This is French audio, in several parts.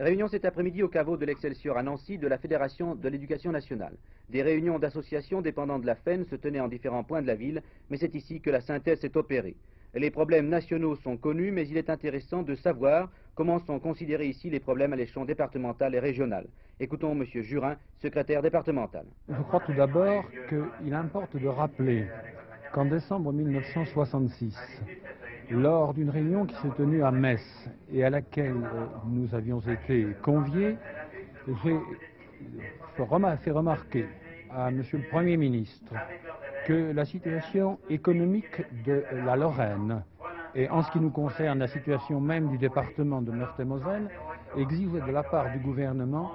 Réunion cet après-midi au caveau de l'Excelsior à Nancy de la Fédération de l'Éducation nationale. Des réunions d'associations dépendant de la FEN se tenaient en différents points de la ville, mais c'est ici que la synthèse s'est opérée. Les problèmes nationaux sont connus, mais il est intéressant de savoir comment sont considérés ici les problèmes à l'échelon départemental et régional. Écoutons M. Jurin, secrétaire départemental. Je crois tout d'abord qu'il importe de rappeler qu'en décembre 1966, lors d'une réunion qui s'est tenue à Metz et à laquelle nous avions été conviés, j'ai fait remarquer à M. le Premier ministre que la situation économique de la Lorraine, et en ce qui nous concerne la situation même du département de Meurthe-et-Moselle, exigeait de la part du gouvernement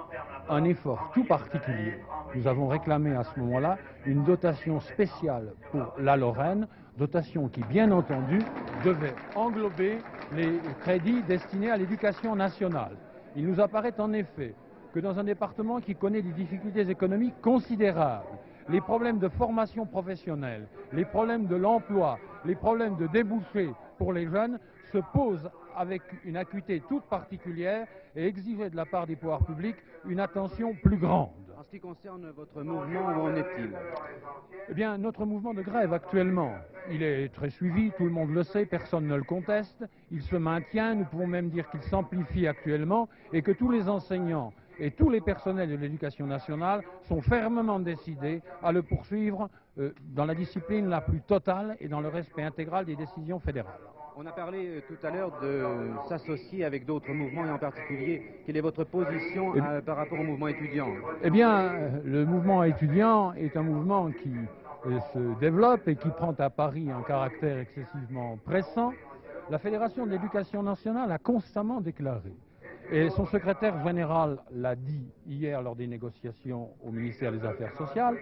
un effort tout particulier. Nous avons réclamé à ce moment-là une dotation spéciale pour la Lorraine, dotation qui, bien entendu, devait englober les crédits destinés à l'éducation nationale. Il nous apparaît en effet que dans un département qui connaît des difficultés économiques considérables, les problèmes de formation professionnelle, les problèmes de l'emploi, les problèmes de débouchés pour les jeunes se posent avec une acuité toute particulière et exigeaient de la part des pouvoirs publics une attention plus grande. En ce qui concerne votre mouvement, où en est-il? Eh bien, notre mouvement de grève actuellement, il est très suivi, tout le monde le sait, personne ne le conteste, il se maintient, nous pouvons même dire qu'il s'amplifie actuellement et que tous les enseignants et tous les personnels de l'éducation nationale sont fermement décidés à le poursuivre dans la discipline la plus totale et dans le respect intégral des décisions fédérales. On a parlé tout à l'heure de s'associer avec d'autres mouvements et en particulier, quelle est votre position par rapport au mouvement étudiant? Eh bien, le mouvement étudiant est un mouvement qui se développe et qui prend à Paris un caractère excessivement pressant. La Fédération de l'Éducation nationale a constamment déclaré, et son secrétaire général l'a dit hier lors des négociations au ministère des Affaires sociales,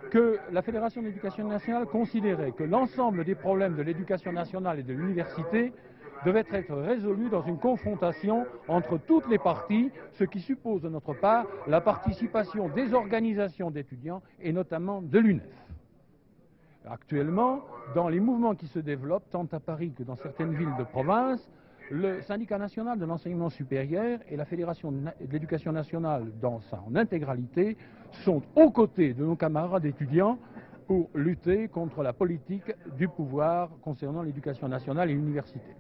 que la Fédération de l'Éducation nationale considérait que l'ensemble des problèmes de l'éducation nationale et de l'université devaient être résolus dans une confrontation entre toutes les parties, ce qui suppose de notre part la participation des organisations d'étudiants et notamment de l'UNEF. Actuellement, dans les mouvements qui se développent, tant à Paris que dans certaines villes de province, le syndicat national de l'enseignement supérieur et la Fédération de l'éducation nationale dans son intégralité sont aux côtés de nos camarades étudiants pour lutter contre la politique du pouvoir concernant l'éducation nationale et l'université.